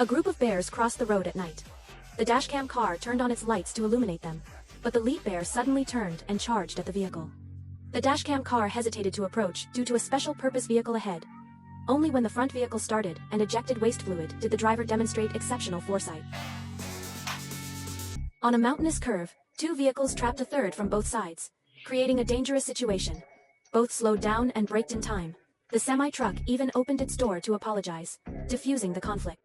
A group of bears crossed the road at night. The dashcam car turned on its lights to illuminate them, but the lead bear suddenly turned and charged at the vehicle. The dashcam car hesitated to approach due to a special purpose vehicle ahead. Only when the front vehicle started and ejected waste fluid did the driver demonstrate exceptional foresight. On a mountainous curve, two vehicles trapped a third from both sides, creating a dangerous situation. Both slowed down and braked in time. The semi-truck even opened its door to apologize, diffusing the conflict.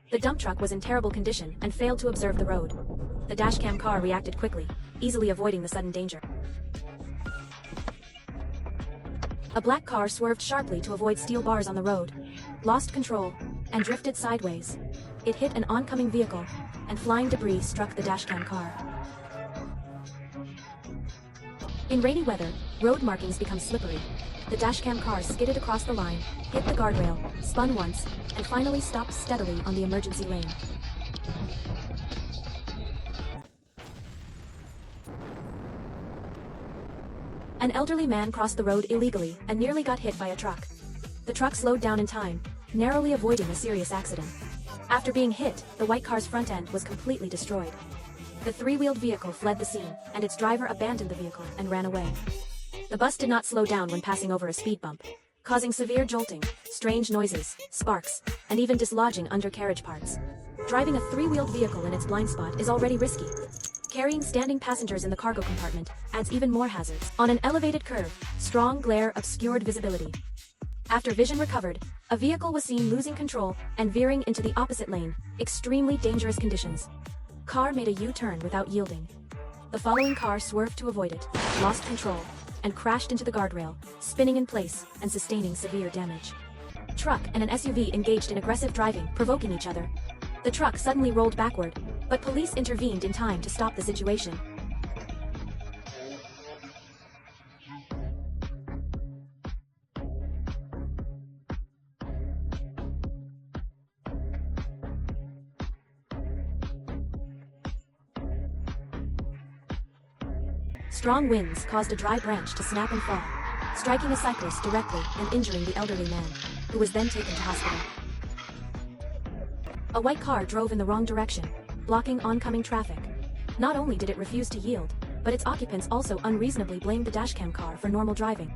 The dump truck was in terrible condition and failed to observe the road. The dashcam car reacted quickly, easily avoiding the sudden danger. A black car swerved sharply to avoid steel bars on the road, lost control, and drifted sideways. It hit an oncoming vehicle, and flying debris struck the dashcam car. In rainy weather, road markings become slippery. The dashcam car skidded across the line, hit the guardrail, spun once, and finally stopped steadily on the emergency lane. An elderly man crossed the road illegally and nearly got hit by a truck. The truck slowed down in time, narrowly avoiding a serious accident. After being hit, the white car's front end was completely destroyed. The three-wheeled vehicle fled the scene, and its driver abandoned the vehicle and ran away. The bus did not slow down when passing over a speed bump, causing severe jolting, strange noises, sparks, and even dislodging undercarriage parts. Driving a three-wheeled vehicle in its blind spot is already risky. Carrying standing passengers in the cargo compartment adds even more hazards. On an elevated curve, strong glare obscured visibility. After vision recovered, a vehicle was seen losing control and veering into the opposite lane, extremely dangerous conditions. Car made a U-turn without yielding. The following car swerved to avoid it, lost control, and crashed into the guardrail, spinning in place and sustaining severe damage. Truck and an SUV engaged in aggressive driving, provoking each other. The truck suddenly rolled backward, but police intervened in time to stop the situation. Strong winds caused a dry branch to snap and fall, striking a cyclist directly and injuring the elderly man, who was then taken to hospital. A white car drove in the wrong direction, blocking oncoming traffic. Not only did it refuse to yield, but its occupants also unreasonably blamed the dashcam car for normal driving.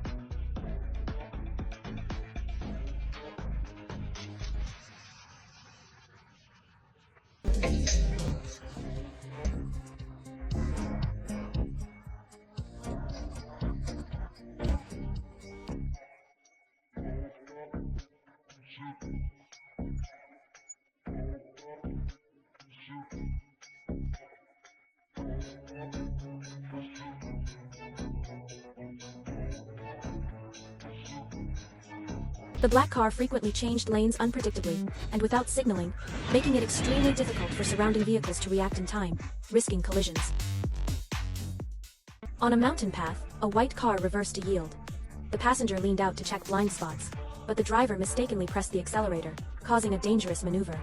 The black car frequently changed lanes unpredictably, and without signaling, making it extremely difficult for surrounding vehicles to react in time, risking collisions. On a mountain path, a white car reversed to yield. The passenger leaned out to check blind spots, but the driver mistakenly pressed the accelerator, causing a dangerous maneuver.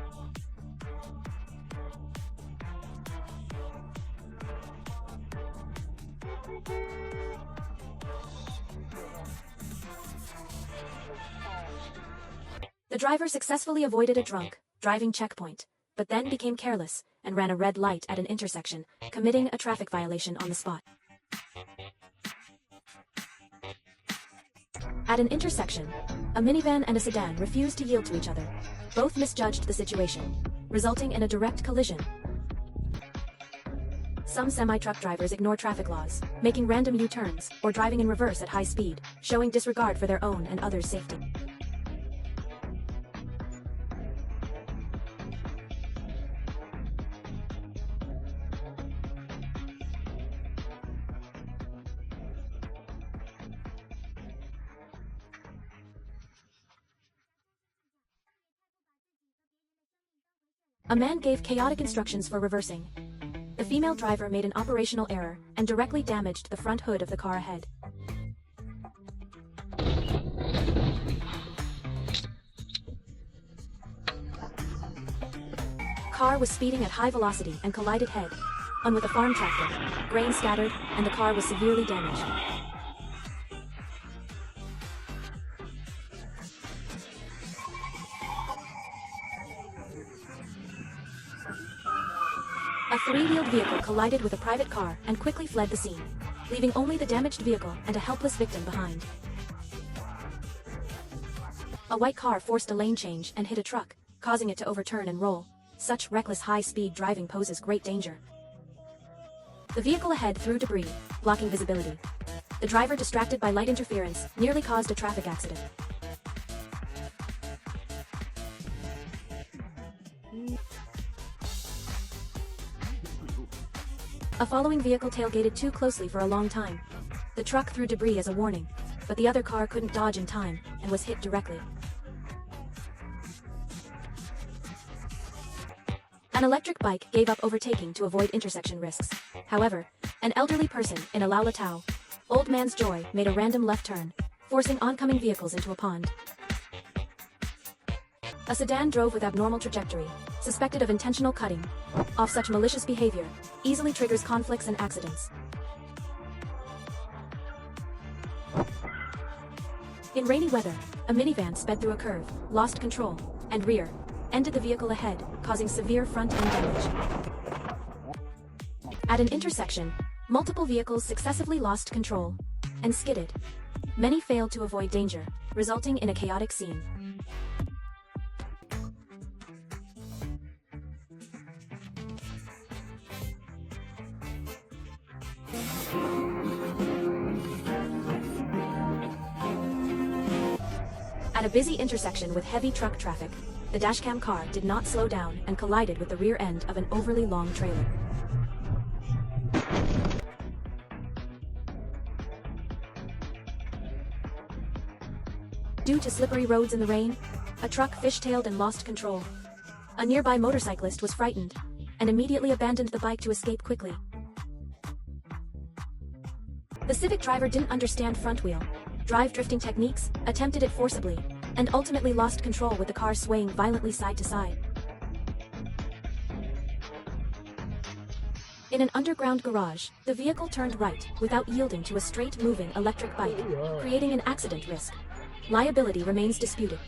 The driver successfully avoided a drunk driving checkpoint, but then became careless and ran a red light at an intersection, committing a traffic violation on the spot. At an intersection, a minivan and a sedan refused to yield to each other. Both misjudged the situation, resulting in a direct collision. Some semi-truck drivers ignore traffic laws, making random U-turns or driving in reverse at high speed, showing disregard for their own and others' safety. A man gave chaotic instructions for reversing. The female driver made an operational error and directly damaged the front hood of the car ahead. Car was speeding at high velocity and collided head-on with a farm tractor. Grain scattered, and the car was severely damaged. A three-wheeled vehicle collided with a private car and quickly fled the scene, leaving only the damaged vehicle and a helpless victim behind. A white car forced a lane change and hit a truck, causing it to overturn and roll. Such reckless high-speed driving poses great danger. The vehicle ahead threw debris, blocking visibility. The driver, distracted by light interference, nearly caused a traffic accident. A following vehicle tailgated too closely for a long time. The truck threw debris as a warning, but the other car couldn't dodge in time and was hit directly. An electric bike gave up overtaking to avoid intersection risks. However, an elderly person in a Laulatao, Old Man's Joy, made a random left turn, forcing oncoming vehicles into a pond. A sedan drove with abnormal trajectory, suspected of intentional cutting off. Such malicious behavior easily triggers conflicts and accidents. In rainy weather, a minivan sped through a curve, lost control, and rear-ended the vehicle ahead, causing severe front-end damage. At an intersection, multiple vehicles successively lost control and skidded. Many failed to avoid danger, resulting in a chaotic scene. At a busy intersection with heavy truck traffic, the dashcam car did not slow down and collided with the rear end of an overly long trailer. Due to slippery roads in the rain, a truck fishtailed and lost control. A nearby motorcyclist was frightened and immediately abandoned the bike to escape quickly. The Civic driver didn't understand front-wheel drive drifting techniques, attempted it forcibly, and ultimately lost control with the car swaying violently side to side. In an underground garage, the vehicle turned right without yielding to a straight-moving electric bike, creating an accident risk. Liability remains disputed.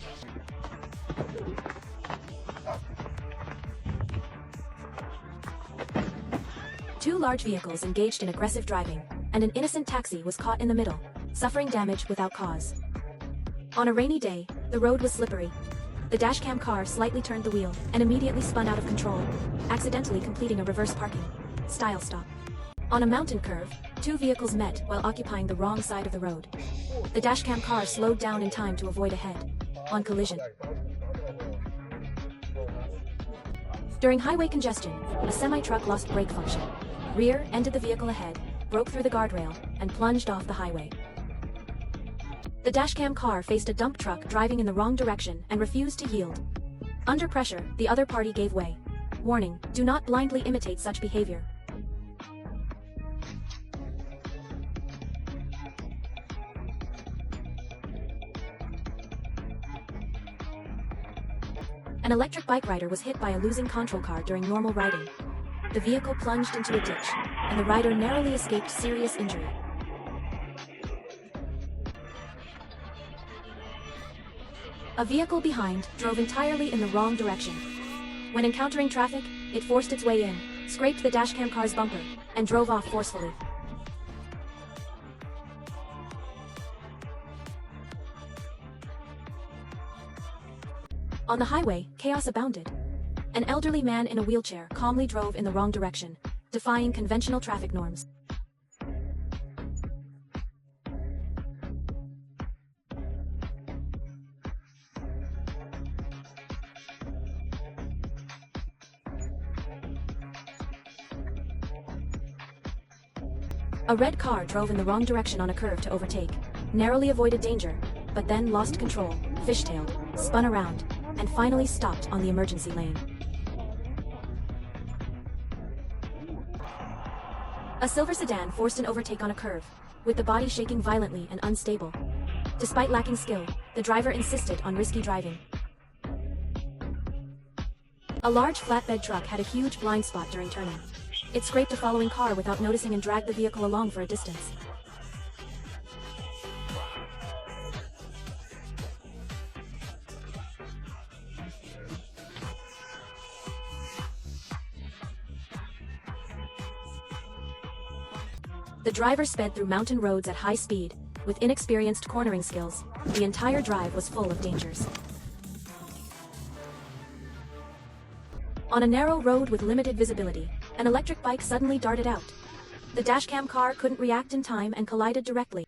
Two large vehicles engaged in aggressive driving, and an innocent taxi was caught in the middle, suffering damage without cause. On a rainy day, the road was slippery. The dashcam car slightly turned the wheel and immediately spun out of control, accidentally completing a reverse parking style stop. On a mountain curve, two vehicles met while occupying the wrong side of the road. The dashcam car slowed down in time to avoid a head-on collision. During highway congestion, a semi-truck lost brake function, rear-ended the vehicle ahead, broke through the guardrail, and plunged off the highway. The dashcam car faced a dump truck driving in the wrong direction and refused to yield. Under pressure, the other party gave way. Warning: do not blindly imitate such behavior. An electric bike rider was hit by a losing control car during normal riding. The vehicle plunged into a ditch, and the rider narrowly escaped serious injury. A vehicle behind drove entirely in the wrong direction. When encountering traffic, it forced its way in, scraped the dashcam car's bumper, and drove off forcefully. On the highway, chaos abounded. An elderly man in a wheelchair calmly drove in the wrong direction, defying conventional traffic norms. A red car drove in the wrong direction on a curve to overtake, narrowly avoided danger, but then lost control, fishtailed, spun around, and finally stopped on the emergency lane. A silver sedan forced an overtake on a curve, with the body shaking violently and unstable. Despite lacking skill, the driver insisted on risky driving. A large flatbed truck had a huge blind spot during turning. It scraped a following car without noticing and dragged the vehicle along for a distance. The driver sped through mountain roads at high speed, with inexperienced cornering skills. The entire drive was full of dangers. On a narrow road with limited visibility, an electric bike suddenly darted out. The dashcam car couldn't react in time and collided directly.